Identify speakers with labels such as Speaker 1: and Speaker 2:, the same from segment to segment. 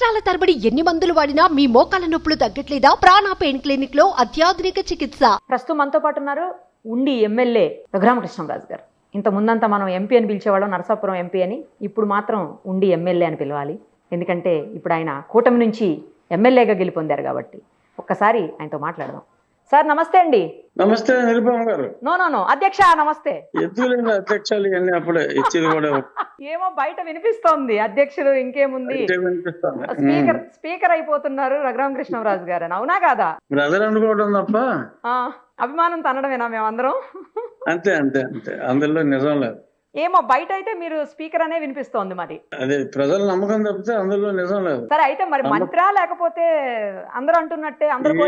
Speaker 1: సంవత్సరాల తరబడి ఎన్ని మందులు వాడినా మీ మోకాల నొప్పులు తగ్గట్లేదా? ప్రాణ పెయిన్ క్లినిక్ లో అత్యాధునిక చికిత్స.
Speaker 2: ప్రస్తుతం మనతో పాటు ఉన్నారు ఉండి ఎమ్మెల్యే రఘురామకృష్ణరాజు గారు. ఇంత ముందంతా మనం ఎంపీ అని పిలిచేవాళ్ళం, నరసాపురం ఎంపీ అని. ఇప్పుడు మాత్రం ఉండి ఎమ్మెల్యే అని పిలవాలి, ఎందుకంటే ఇప్పుడు ఆయన కూటమి నుంచి ఎమ్మెల్యేగా గెలుపొందారు కాబట్టి. ఒక్కసారి ఆయనతో మాట్లాడదాం. సార్ నమస్తే అండి.
Speaker 3: నమస్తే నిరుపమ గారు.
Speaker 2: నో అధ్యక్ష నమస్తే.
Speaker 3: ఎద్దులేని అధ్యక్షాలు ఇవన్నీ అప్పుడే ఇచ్చేది కూడా
Speaker 2: ఏమో బయట వినిపిస్తోంది అధ్యక్షుడు, ఇంకేముంది స్పీకర్ అయిపోతున్నారు రఘురామకృష్ణరాజు గారు అని. అవునా కాదా?
Speaker 3: బ్రదర్ అనుకోవడం తప్ప
Speaker 2: అభిమానం తనడమేనా మేమందరం?
Speaker 3: అంతే అంతే అంతే, అందులో నిజం లేదు.
Speaker 2: ఏమో బయట అయితే మీరు స్పీకర్ అనే వినిపిస్తోంది. మరి
Speaker 3: అదే ప్రజల నమ్మకం తప్పితే అందులో నిజం లేదు.
Speaker 2: సరే అయితే మరి మంత్రా లేకపోతే అందరూ అంటున్నట్టే అందరూ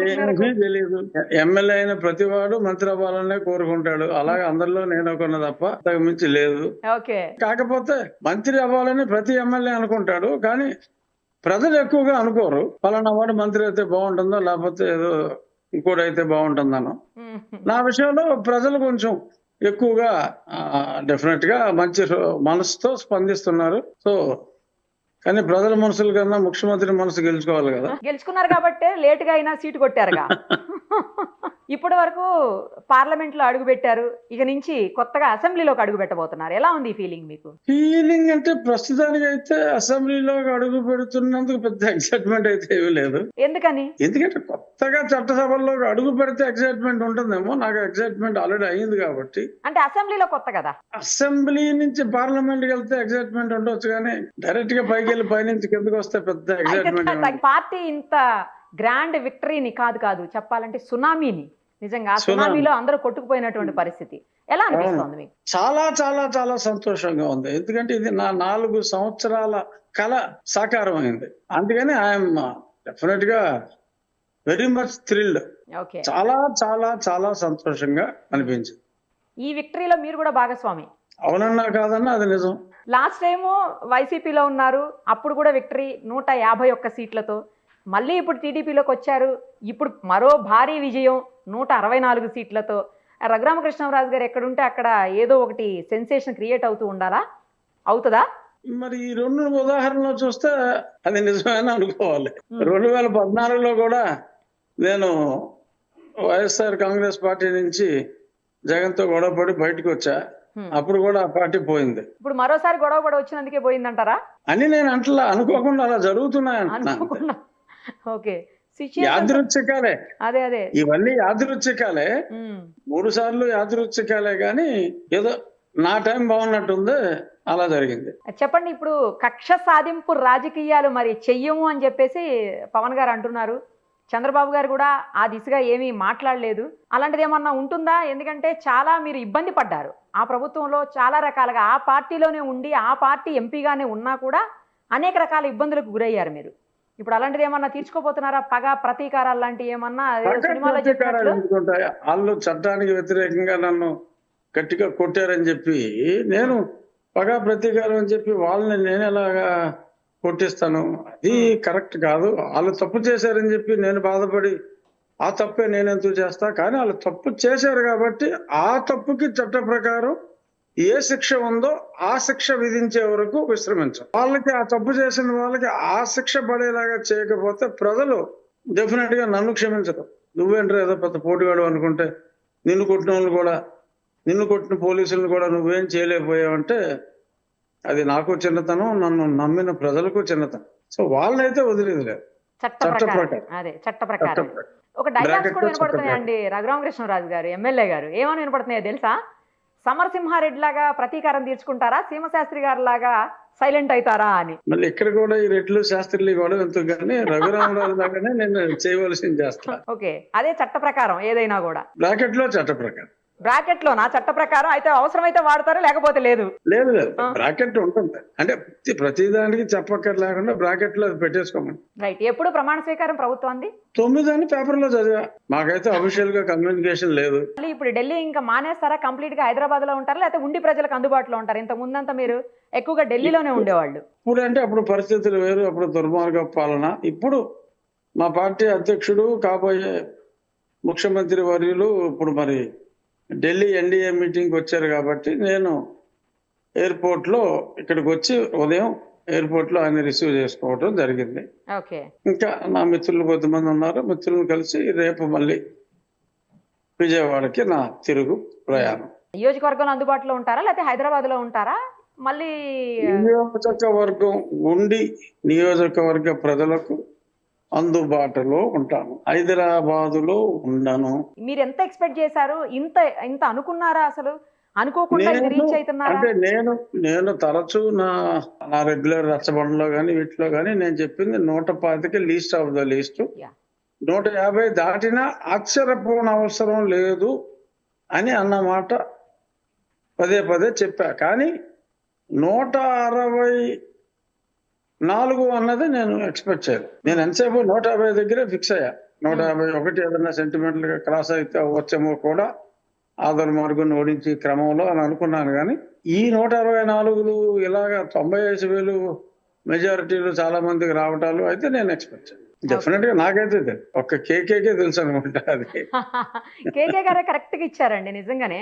Speaker 3: తెలియదు. ఎమ్మెల్యే అయిన ప్రతి వాడు మంత్రి అవ్వాలనే కోరుకుంటాడు. అలాగే అందరిలో నేను ఒకన్నా తప్ప అంతకు మించి లేదు.
Speaker 2: ఓకే,
Speaker 3: కాకపోతే మంత్రి అవ్వాలని ప్రతి ఎమ్మెల్యే అనుకుంటాడు, కానీ ప్రజలు ఎక్కువగా అనుకోరు. పలానా వాడు మంత్రి అయితే బాగుంటుందో లేకపోతే ఏదో ఇంకోటైతే బాగుంటుందనో. నా విషయంలో ప్రజలు కొంచెం ఎక్కువగా డెఫినెట్ గా మంచి మనసుతో స్పందిస్తున్నారు. సో కానీ ప్రజల మనసుల కన్నా ముఖ్యమంత్రి మనసు గెలుచుకోవాలి కదా.
Speaker 2: గెలుచుకున్నారు కాబట్టి లేట్ గా అయినా సీటు కొట్టారుగా. ఇప్పటి వరకు పార్లమెంట్ లో అడుగు పెట్టారు, ఇక నుంచి కొత్తగా అసెంబ్లీలోకి అడుగు పెట్టబోతున్నారు. ఎలా ఉంది ఈ ఫీలింగ్ మీకు?
Speaker 3: ఫీలింగ్ అంటే ప్రస్తుతానికి అయితే అసెంబ్లీలోకి అడుగు పెడుతున్నందుకు పెద్ద ఎక్సైట్మెంట్ అయితే ఏమీ లేదు.
Speaker 2: ఎందుకని?
Speaker 3: ఎందుకంటే కొత్తగా చట్టసభల్లోకి అడుగు పెడితే ఎక్సైట్మెంట్ ఉంటుందేమో. నాకు ఎక్సైట్మెంట్ ఆల్రెడీ అయింది కాబట్టి.
Speaker 2: అంటే అసెంబ్లీలో కొత్త కదా.
Speaker 3: అసెంబ్లీ నుంచి పార్లమెంట్ కి వెళ్తే ఎక్సైట్మెంట్ ఉండొచ్చు, కానీ డైరెక్ట్ గా పైకి వెళ్ళి పైనుంచి కిందకి వస్తే పెద్ద ఎక్సైట్మెంట్.
Speaker 2: పార్టీ ఇంత గ్రాండ్ విక్టరీని కాదు చెప్పాలంటే సునామీని, నిజంగా సునామీలో అందరూ కొట్టుకుపోయినటువంటి పరిస్థితి. ఎలా అనిపిస్తుంది మీకు?
Speaker 3: చాలా చాలా చాలా సంతోషంగా ఉంది. ఎందుకంటే ఇది నా 4 సంవత్సరాల కళ సాకారం అయింది. అందుకని ఐఎమ్ డెఫినెట్ గా వెరీ మచ్ థ్రిల్డ్. చాలా చాలా చాలా సంతోషంగా అనిపించింది.
Speaker 2: ఈ విక్టరీలో మీరు కూడా భాగస్వామి.
Speaker 3: అవునన్నా కాదన్నా అది నిజం.
Speaker 2: లాస్ట్ టైము వైసీపీలో ఉన్నారు, అప్పుడు కూడా విక్టరీ 151 సీట్లతో. మళ్ళీ ఇప్పుడు టీడీపీలోకి వచ్చారు, ఇప్పుడు మరో భారీ విజయం 164 సీట్లతో. రఘురామకృష్ణరాజు గారు ఎక్కడుంటే అక్కడ ఏదో ఒకటి సెన్సేషన్ క్రియేట్ అవుతూ ఉండాలా? అవుతుందా?
Speaker 3: మరి ఈ 2 ఉదాహరణలు చూస్తే అది నిజమేనా అనుకోవాలి. 2014లో కూడా నేను వైఎస్ఆర్ కాంగ్రెస్ పార్టీ నుంచి జగన్తో గొడవపడి బయటకు వచ్చా. అప్పుడు కూడా ఆ పార్టీ పోయింది.
Speaker 2: ఇప్పుడు మరోసారి గొడవపడి వచ్చినందుకే పోయిందంటారా?
Speaker 3: అని నేను అంటలా, అనుకోకుండా అలా జరుగుతున్నాయి. యాదృచ్ఛికాలే,
Speaker 2: అదే
Speaker 3: ఇవన్నీ యాదృచ్ఛికాలే. 3 సార్లు యాదృచ్ఛికాలే, కానీ ఏదో నా టైం బాగున్నట్టుంది, అలా జరిగింది.
Speaker 2: చెప్పండి, ఇప్పుడు కక్ష సాధింపు రాజకీయాలు మరి చెయ్యము అని చెప్పేసి పవన్ గారు అంటున్నారు. చంద్రబాబు గారు కూడా ఆ దిశగా ఏమీ మాట్లాడలేదు. అలాంటిది ఏమన్నా ఉంటుందా? ఎందుకంటే చాలా మీరు ఇబ్బంది పడ్డారు ఆ ప్రభుత్వంలో, చాలా రకాలుగా ఆ పార్టీలోనే ఉండి ఆ పార్టీ ఎంపీగానే ఉన్నా కూడా అనేక రకాల ఇబ్బందులకు గురయ్యారు మీరు. ఇప్పుడు అలాంటిది ఏమన్నా తీర్చుకోబోతున్నారా? పగ ప్రతీకారాలు లాంటివి ఏమన్నా?
Speaker 3: వాళ్ళు చట్టానికి వ్యతిరేకంగా నన్ను గట్టిగా కొట్టారని చెప్పి నేను పగ ప్రతీకారం అని చెప్పి వాళ్ళని నేను ఎలాగా కొట్టిస్తాను? అది కరెక్ట్ కాదు. వాళ్ళు తప్పు చేశారని చెప్పి నేను బాధపడి ఆ తప్పే నేను ఎందుకు చేస్తా? కానీ వాళ్ళు తప్పు చేశారు కాబట్టి ఆ తప్పుకి చట్ట ప్రకారం ఏ శిక్ష ఉందో ఆ శిక్ష విధించే వరకు విశ్రమించాం. వాళ్ళకి ఆ తప్పు చేసిన వాళ్ళకి ఆ శిక్ష పడేలాగా చేయకపోతే ప్రజలు డెఫినెట్ గా నన్ను క్షమించరు. నువ్వేంటారు ఏదో పెద్ద పోటీగాడు అనుకుంటే, నిన్ను కొట్టిన వాళ్ళు కూడా, నిన్ను కొట్టిన పోలీసులను కూడా నువ్వేం చేయలేకపోయావంటే అది నాకు చిన్నతనం, నన్ను నమ్మిన ప్రజలకు చిన్నతనం. సో వాళ్ళైతే వదిలేదు లేదు.
Speaker 2: చట్ట ప్రకారం ఒక డైలాగ్స్ కూడా వినపడుతున్నాయండి రఘురామకృష్ణరాజు గారు ఎమ్మెల్యే గారు. ఏమని వినపడుతున్నాయో తెలుసా? సమరసింహారెడ్డి లాగా ప్రతీకారం తీర్చుకుంటారా, సీమశాస్త్రి గారు లాగా సైలెంట్ అవుతారా అని. మళ్ళీ
Speaker 3: ఇక్కడ కూడా ఈ రెడ్లు శాస్త్రులు కూడా ఎందుకు, కానీ రఘురామరాజు లాగానే నేను చేయవలసింది చేస్తా.
Speaker 2: ఓకే, అదే చట్ట ప్రకారం ఏదైనా కూడా
Speaker 3: బ్రాకెట్ లో చట్ట ప్రకారం.
Speaker 2: బ్రాకెట్ లో నా చట్ట ప్రకారం అయితే అవసరమైతే వాడతారు, లేకపోతే లేదు.
Speaker 3: లేదు బ్రాకెట్ ఉంటుంది. అంటే ప్రతిదానికి చెప్పక్కర్ లేకుండా బ్రాకెట్ లో పెట్టేసుకోమని.
Speaker 2: రైట్. ఎప్పుడు ప్రమాణ స్వీకారం ప్రభుత్వాన్ని?
Speaker 3: 9 అని పేపర్ లో చదివా. మాకైతే అఫీషియల్ గా కమ్యూనికేషన్ లేదు.
Speaker 2: ఇప్పుడు ఢిల్లీ ఇంకా మానేస్తారా? కంప్లీట్ గా హైదరాబాద్ లో ఉంటారా, లేకపోతే ఉండి ప్రజలకు అందుబాటులో ఉంటారు? ఇంత ముందంతా మీరు ఎక్కువగా ఢిల్లీలోనే ఉండేవాళ్ళు.
Speaker 3: ఇప్పుడు అంటే అప్పుడు పరిస్థితులు వేరు, అప్పుడు దుర్మార్గ పాలన. ఇప్పుడు మా పార్టీ అధ్యక్షుడు కాబోయే ముఖ్యమంత్రి వర్యులు ఇప్పుడు మరి ఢిల్లీ ఎన్డీఏ మీటింగ్కి వచ్చారు కాబట్టి నేను ఎయిర్పోర్ట్లో ఇక్కడికి వచ్చి ఉదయం ఎయిర్పోర్ట్ లో ఆయన రిసీవ్ చేసుకోవడం జరిగింది.
Speaker 2: ఓకే.
Speaker 3: ఇంకా నా మిత్రులు కొద్దిమంది ఉన్నారు, మిత్రులను కలిసి రేపు మళ్ళీ విజయవాడకి నా తిరుగు ప్రయాణం.
Speaker 2: నియోజకవర్గంలో అందుబాటులో ఉంటారా లేకపోతే హైదరాబాద్ లో ఉంటారా? మళ్ళీ
Speaker 3: నియోజకవర్గం ఉండి నియోజకవర్గ ప్రజలకు అందుబాటులో ఉంటాను. హైదరాబాదులో ఉండను.
Speaker 2: మీరు ఎంత ఎక్స్పెక్ట్ చేశారు? ఇంత ఇంత అనుకున్నారా? అసలు అనుకోకుండా ఇది రీచ్ అవుతున్నారా?
Speaker 3: అంటే నేను తరచూ నా రెగ్యులర్ రచ్చబండలో కానీ వీటిలో కానీ నేను చెప్పింది 125 least of the least.
Speaker 2: Yeah.
Speaker 3: 150 దాటినా ఆశ్చర్యపోని అవసరం లేదు అని అన్నమాట పదే పదే చెప్పా. కానీ 164 అన్నది నేను ఎక్స్పెక్ట్ చేయను. నేను ఎంతసేపు 150 దగ్గరే ఫిక్స్ అయ్యా. 151 ఏదైనా సెంటిమెంటల్ గా క్రాస్ అయితే వచ్చేమో కూడా ఆదర్ మార్గం ఓడించి క్రమంలో అని అనుకున్నాను. కానీ ఈ 164 ఇలాగా 95,000 మెజారిటీలు చాలా మందికి రావటాలు అయితే నేను ఎక్స్పెక్ట్ చేయను. డెఫినెట్ గా నాకైతే ఒక్క కేకేకే తెలుసు అనుకుంటా. అది
Speaker 2: కేకే గారే కరెక్ట్ గా ఇచ్చారండి, నిజంగానే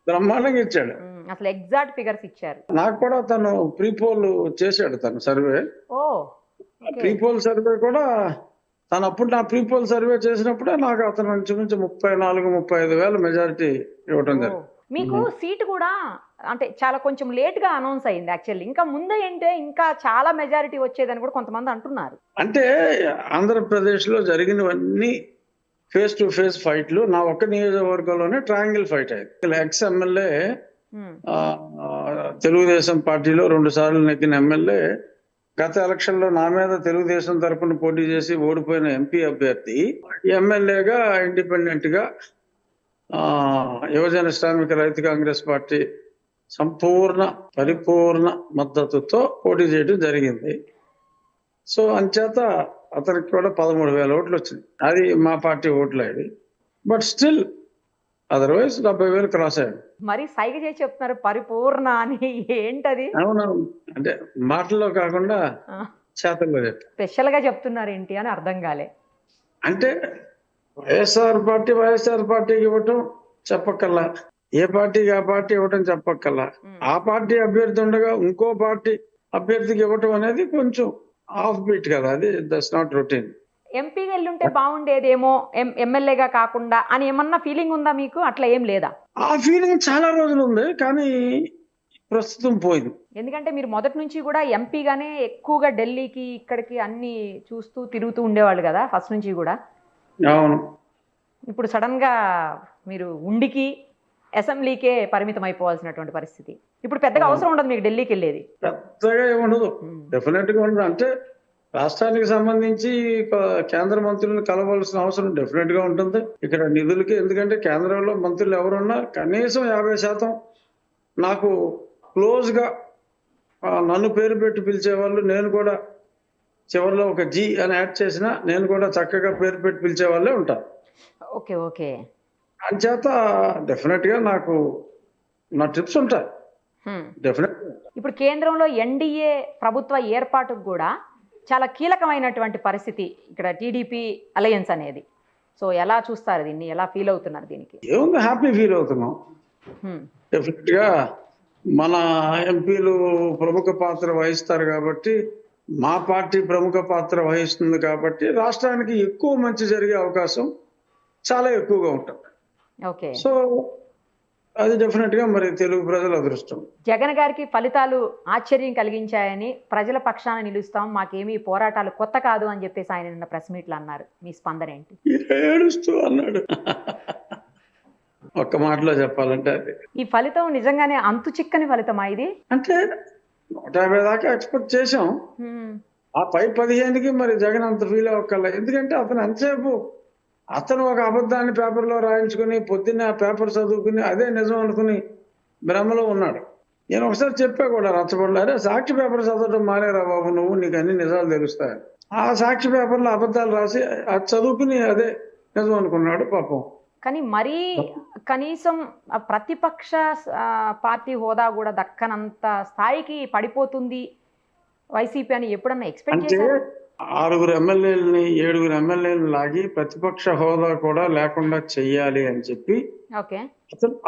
Speaker 3: బ్రహ్మాండంగా ఇచ్చాడు.
Speaker 2: అసలు ఎగ్జాక్ట్ ఫిగర్స్ ఇచ్చారు.
Speaker 3: నాకు కూడా తను ప్రీపోల్ చేశాడు, తను సర్వే.
Speaker 2: ఓ
Speaker 3: ప్రీపోల్ సర్వే కూడా తను అప్పుడు నా ప్రీపోల్ సర్వే చేసినప్పుడే నాకు అతను నుంచి 34-35 మెజారిటీ ఇవ్వడం జరిగింది.
Speaker 2: మీకు సీటు కూడా అంటే చాలా కొంచెం లేట్ గా అనౌన్స్ అయింది యాక్చువల్లీ. ఇంకా ముందే ఏంటే ఇంకా చాలా మెజారిటీ వచ్చేదని కూడా కొంతమంది అంటున్నారు.
Speaker 3: అంటే ఆంధ్రప్రదేశ్ లో జరిగినవన్నీ ఫేస్ టు ఫేస్ ఫైట్లు. నా ఒక్క నియోజకవర్గంలోనే ట్రయాంగిల్ ఫైట్ అయింది. ఎక్స్ ఎమ్మెల్యే తెలుగుదేశం పార్టీలో 2 సార్లు నెగ్గిన ఎమ్మెల్యే గత ఎలక్షన్ లో నా మీద తెలుగుదేశం తరఫున పోటీ చేసి ఓడిపోయిన ఎంపీ అభ్యర్థి ఎమ్మెల్యేగా ఇండిపెండెంట్ గా యువజన శ్రామిక రైతు కాంగ్రెస్ పార్టీ పరిపూర్ణ మద్దతుతో పోటీ చేయడం జరిగింది. సో అంచేత అతనికి కూడా 13,000 ఓట్లు వచ్చింది. అది మా పార్టీ ఓట్లు అయ్యి. బట్ స్టిల్ అదర్వైజ్ 70,000 క్రాస్ అయ్యాడు.
Speaker 2: మరి సైగ చేసి చెప్తున్నారు పరిపూర్ణ అని, ఏంటది?
Speaker 3: అవునవును, అంటే మాటల్లో కాకుండా చేతల్లో చెప్పి
Speaker 2: స్పెషల్ గా చెప్తున్నారు ఏంటి అని అర్థం కాలే.
Speaker 3: అంటే వైఎస్ఆర్ పార్టీకి ఇవ్వటం చెప్పక్కల్లా, ఏ పార్టీకి ఆ పార్టీ ఇవ్వటం చెప్పక్కల్లా. ఆ పార్టీ అభ్యర్థి ఉండగా ఇంకో పార్టీ అభ్యర్థికి ఇవ్వటం అనేది కొంచెం ఆఫ్ బీట్ కదా, అది దట్స్ నాట్ రొటీన్.
Speaker 2: ఎంపీగా వెళ్ళుంటే బాగుండేదేమో ఎమ్మెల్యేగా కాకుండా అని ఏమన్నా ఫీలింగ్ ఉందా మీకు? అట్లా ఏం లేదా?
Speaker 3: ఆ ఫీలింగ్ చాలా రోజులు ఉంది, కానీ ప్రస్తుతం పోయింది.
Speaker 2: ఎందుకంటే మీరు మొదటి నుంచి కూడా ఎంపీగానే ఎక్కువగా ఢిల్లీకి ఇక్కడికి అన్ని చూస్తూ తిరుగుతూ ఉండేవాళ్ళు కదా ఫస్ట్ నుంచి కూడా.
Speaker 3: అవును.
Speaker 2: ఇప్పుడు సడన్ గా మీరు ఉండికి అసెంబ్లీకే పరిమితం అయిపోవాల్సినటువంటి పరిస్థితి. ఇప్పుడు పెద్దగా అవసరం ఉండదు మీకు ఢిల్లీకి వెళ్ళేది.
Speaker 3: పెద్దగా ఏముండదు, డెఫినెట్ గా ఉండదు. అంటే రాష్ట్రానికి సంబంధించి కేంద్ర మంత్రులను కలవాల్సిన అవసరం డెఫినెట్ గా ఉంటుంది ఇక్కడ నిధులకి. ఎందుకంటే కేంద్రంలో మంత్రులు ఎవరున్నా కనీసం 50% నాకు క్లోజ్ గా నన్ను పేరు పెట్టి పిలిచేవాళ్ళు. నేను కూడా చివరిలో ఒక జీ అని యాడ్ చేసినా నేను కూడా చక్కగా పేరు పెట్టి పిలిచే వాళ్ళే ఉంటాను.
Speaker 2: Okay okay.
Speaker 3: అంచేత డెఫినెట్ గా నాకు నా ట్రిప్స్ ఉంటాయి డెఫినెట్.
Speaker 2: ఇప్పుడు కేంద్రంలో ఎన్డీఏ ప్రభుత్వ ఏర్పాటుకు కూడా చాలా కీలకమైనటువంటి పరిస్థితి ఇక్కడ టీడీపీ అలయన్స్ అనేది. సో ఎలా చూస్తారు దీన్ని, ఎలా ఫీల్ అవుతున్నారు దీనికి?
Speaker 3: ఏముంది, హ్యాపీ ఫీల్ అవుతున్నాం. డెఫినెట్ గా మన ఎంపీలు ప్రముఖ పాత్ర వహిస్తారు కాబట్టి, మా పార్టీ ప్రముఖ పాత్ర వహిస్తుంది కాబట్టి రాష్ట్రానికి ఎక్కువ మంచి జరిగే అవకాశం చాలా ఎక్కువగా ఉంటుంది.
Speaker 2: ఓకే.
Speaker 3: సో అది డెఫినెట్ గా మరి తెలుగు ప్రజల అదృష్టం.
Speaker 2: జగన్ గారికి ఫలితాలు ఆశ్చర్యం కలిగించాయని, ప్రజల పక్షాన నిలుస్తాం, మాకేమీ పోరాటాలు కొత్త కాదు అని చెప్పేసి ఆయన నిన్న ప్రెస్ మీట్లు అన్నారు. మీ స్పందన ఏంటి?
Speaker 3: ఏడుస్తూ అన్నాడు. ఒక్క మాటలో చెప్పాలంటే అది
Speaker 2: ఈ ఫలితం నిజంగానే అంతు చిక్కని ఫలితమా ఇది?
Speaker 3: అంటే 150 దాకా ఎక్స్పెక్ట్ చేసాం. ఆ పై 15కి మరి జగన్ అంత ఫీల్ అవ్వక్కర్లే. ఎందుకంటే అతను ఎంతసేపు అతను ఒక అబద్ధాన్ని పేపర్లో రాయించుకుని పొద్దున్నే ఆ పేపర్ చదువుకుని అదే నిజం అనుకుని భ్రమలో ఉన్నాడు. నేను ఒకసారి చెప్పా కూడా రచ్చబండలో, అరే సాక్షి పేపర్ చదవడం మానేరా బాబు నువ్వు, నీకు అన్ని నిజాలు తెలుస్తాయని. ఆ సాక్షి పేపర్లో అబద్ధాలు రాసి అది చదువుకుని అదే నిజం అనుకున్నాడు పాపం.
Speaker 2: కానీ మరీ కనీసం ప్రతిపక్ష పార్టీ హోదా కూడా దక్కనంత స్థాయికి పడిపోతుంది వైసీపీ అని ఎప్పుడన్నా ఎక్స్పెక్ట్ చేశారు?
Speaker 3: 6 ఎమ్మెల్యేలని 7 ఎమ్మెల్యేలను లాగి ప్రతిపక్ష హోదా కూడా లేకుండా చెయ్యాలి అని చెప్పి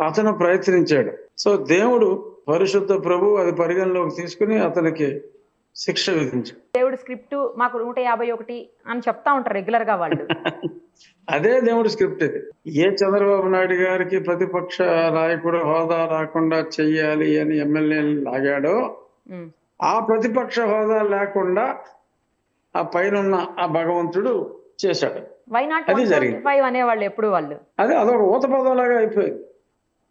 Speaker 3: అతను ప్రయత్నించాడు. సో దేవుడు పరిశుద్ధ ప్రభు అది పరిగణలోకి తీసుకుని అతనికి శిక్ష విధించాడు.
Speaker 2: దేవుడి స్క్రిప్ట్ మాకు 151 అని చెప్తా ఉంటారు రెగ్యులర్ గా వాళ్ళు.
Speaker 3: అదే దేవుడి స్క్రిప్ట్ ఇది. ఏ చంద్రబాబు నాయుడు గారికి ప్రతిపక్ష నాయకుడు హోదా రాకుండా చెయ్యాలి అని ఎమ్మెల్యేలు లాగాడో
Speaker 2: ఉమ్,
Speaker 3: ఆ ప్రతిపక్ష హోదా లేకుండా ఆ పైన ఆ భగవంతుడు చేశాడు.
Speaker 2: వై నాట్
Speaker 3: అది జరిగింది.
Speaker 2: 175 అనేవాళ్ళు ఎప్పుడు వాళ్ళు.
Speaker 3: అదే అదొక ఊత పదంలాగా అయిపోయింది.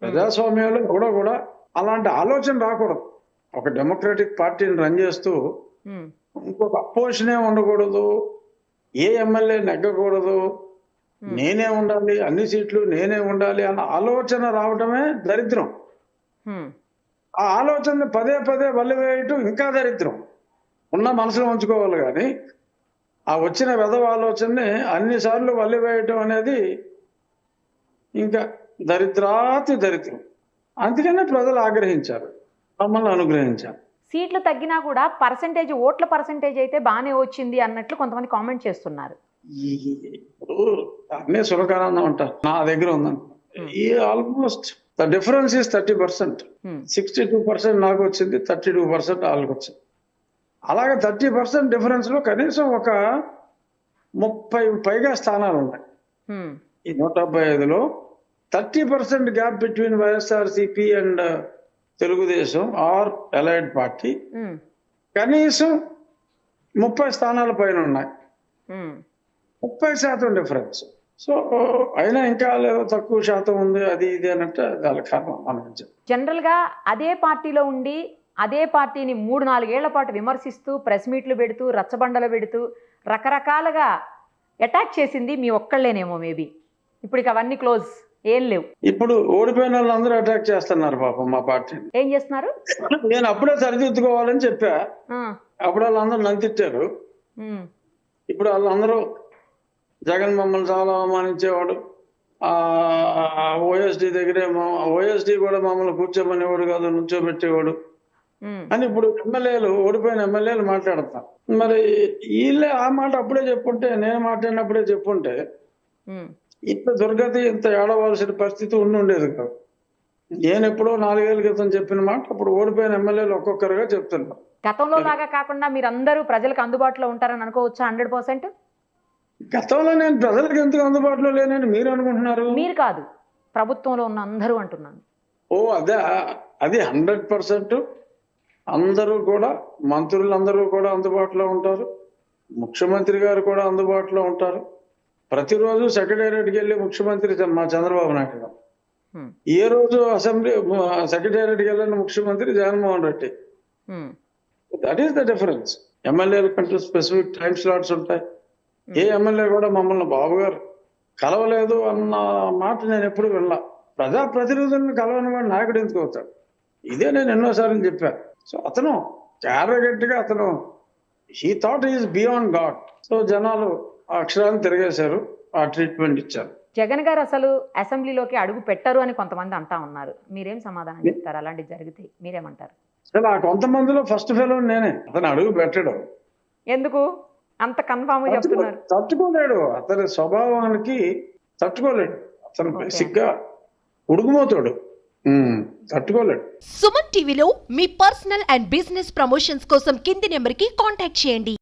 Speaker 3: ప్రజాస్వామ్యంలో కూడా అలాంటి ఆలోచన రాకూడదు. ఒక డెమోక్రటిక్ పార్టీని రన్ చేస్తూ
Speaker 2: ఉమ్,
Speaker 3: ఇంకొక అపోజిషనే ఉండకూడదు, ఏ ఎమ్మెల్యే నెగ్గకూడదు, నేనే ఉండాలి, అన్ని సీట్లు నేనే ఉండాలి అన్న ఆలోచన రావటమే దరిద్రం.
Speaker 2: ఉమ్,
Speaker 3: ఆ ఆలోచనని పదే పదే వల్లివేయటం ఇంకా దరిద్రం. ఉన్న మనసులో ఉంచుకోవాలి కానీ ఆ వచ్చిన వెధవ ఆలోచనని అన్నిసార్లు వల్లివేయటం అనేది ఇంకా దరిద్రాతి దరిద్రం. అందుకనే ప్రజలు ఆగ్రహించారు, మమ్మల్ని అనుగ్రహించారు.
Speaker 2: సీట్లు తగ్గినా కూడా పర్సంటేజ్, ఓట్ల పర్సంటేజ్ అయితే బాగానే వచ్చింది అన్నట్లు కొంతమంది కామెంట్ చేస్తున్నారు.
Speaker 3: ఇప్పుడు అన్నీ సులకానందం అంటారు, నా దగ్గర ఉందని. ఈ ఆల్మోస్ట్ ద డిఫరెన్స్ ఈస్ 30%. 62% నాకు వచ్చింది, 32% వాళ్ళకి వచ్చింది. అలాగే 30% డిఫరెన్స్ లో కనీసం ఒక 30 పైగా స్థానాలు ఉన్నాయి.
Speaker 2: ఉమ్,
Speaker 3: ఈ 175లో 30% gap between YSRCP and Telugu Desam or allied party
Speaker 2: um,
Speaker 3: కనీసం 30 స్థానాల పైన ఉన్నాయి.
Speaker 2: ఉమ్,
Speaker 3: 30% డిఫరెన్స్. సో అయినా ఇంకా లేదో తక్కువ శాతం ఉంది, అది ఇది అన్నట్టు దాని కారణం అనిపించింది.
Speaker 2: జనరల్ గా అదే పార్టీలో ఉండి అదే పార్టీని 3-4 ఏళ్ల పాటు విమర్శిస్తూ ప్రెస్ మీట్లు పెడుతూ రచ్చబండలు పెడుతూ రకరకాలుగా అటాక్ చేసింది మీ ఒక్కళ్ళేనేమో మేబీ. ఇప్పుడు ఇక అవన్నీ క్లోజ్, ఏం లేవు.
Speaker 3: ఇప్పుడు ఓడిపోయిన వాళ్ళందరూ అటాక్ చేస్తున్నారు పాపం మా పార్టీని.
Speaker 2: ఏం చేస్తున్నారు?
Speaker 3: నేను అప్పుడే సరిదిద్దుకోవాలని చెప్పా,
Speaker 2: ఆ,
Speaker 3: అప్పుడు వాళ్ళందరూ నన్ను తిట్టారు.
Speaker 2: ఉమ్,
Speaker 3: ఇప్పుడు వాళ్ళందరూ జగన్ మమ్మల్ని చాలా అవమానించేవాడు, ఓఎస్డి దగ్గరే ఓఎస్డి కూడా మమ్మల్ని కూర్చోమనేవాడు కాదు, నుంచోబెట్టేవాడు
Speaker 2: ఉమ్,
Speaker 3: అని ఇప్పుడు ఎమ్మెల్యేలు, ఓడిపోయిన ఎమ్మెల్యేలు మాట్లాడతారు. మరి వీళ్ళే ఆ మాట అప్పుడే చెప్పుంటే, నేను మాట్లాడినప్పుడే చెప్పుంటే
Speaker 2: ఉమ్,
Speaker 3: ఇంత దుర్గతి, ఇంత ఏడవలసిన పరిస్థితి ఉండేది కాదు. నేను ఎప్పుడో 4 ఏళ్ల క్రితం చెప్పిన మాట అప్పుడు ఓడిపోయిన ఎమ్మెల్యేలు ఒక్కొక్కరుగా చెప్తున్నారు.
Speaker 2: గతంలో లాగా కాకుండా మీరందరూ ప్రజలకు అందుబాటులో ఉంటారని అనుకోవచ్చా? 100%?
Speaker 3: గతంలో నేను ప్రజలకు ఎందుకు అందుబాటులో లేనని మీరు అనుకుంటున్నారు?
Speaker 2: మీరు కాదు, ప్రభుత్వంలో ఉన్న అందరూ అంటున్నాను.
Speaker 3: అదే, అది 100%. అందరూ కూడా, మంత్రులందరూ కూడా అందుబాటులో ఉంటారు, ముఖ్యమంత్రి గారు కూడా అందుబాటులో ఉంటారు. ప్రతిరోజు సెక్రటేరియట్కి వెళ్ళి ముఖ్యమంత్రి మా చంద్రబాబు నాయుడు గారు,
Speaker 2: ఉమ్,
Speaker 3: ఏ రోజు అసెంబ్లీ సెక్రటేరియట్కి వెళ్ళిన ముఖ్యమంత్రి జగన్మోహన్ రెడ్డి.
Speaker 2: ఉమ్,
Speaker 3: దట్ ఈస్ ద డిఫరెన్స్. ఎమ్మెల్యేల కంటూ స్పెసిఫిక్ టైం స్లాట్స్ ఉంటాయి. ఏ ఎమ్మెల్యే కూడా మమ్మల్ని బాబు గారు కలవలేదు అన్న మాట నేను ఎప్పుడు వినలా. ప్రజాప్రతినిధులను కలవని వాడు నాయకుడు ఎందుకు అవుతాడు? ఇదే నేను ఎన్నోసార్లు చెప్పాను. సో అతను క్యారగట్టిగా అతను he thought is beyond God. So జనాలు ఆ అక్షరాన్ని తిరిగేశారు, ఆ ట్రీట్మెంట్ ఇచ్చారు.
Speaker 2: జగన్ గారు అసలు అసెంబ్లీలోకి అడుగు పెట్టరు అని కొంతమంది అంటా ఉన్నారు. మీరేం సమాధానం చెప్తారు? అలాంటివి జరిగితే మీరేమంటారు?
Speaker 3: అసలు ఆ కొంతమందిలో ఫస్ట్ ఫెలో నేనే. అతను అడుగు పెట్టడు.
Speaker 2: ఎందుకు అంత కన్ఫామ్ గా చెప్తున్నారు?
Speaker 3: తట్టుకోలేడు, అతని స్వభావానికి తట్టుకోలేడు. అతను బేసిక్ గా ఉడుగుమోతాడు, తట్టుకోలేడు.
Speaker 1: సుమన్ టీవీలో మీ పర్సనల్ అండ్ బిజినెస్ ప్రమోషన్స్ కోసం కింది నెంబర్కి కాంటాక్ట్ చేయండి.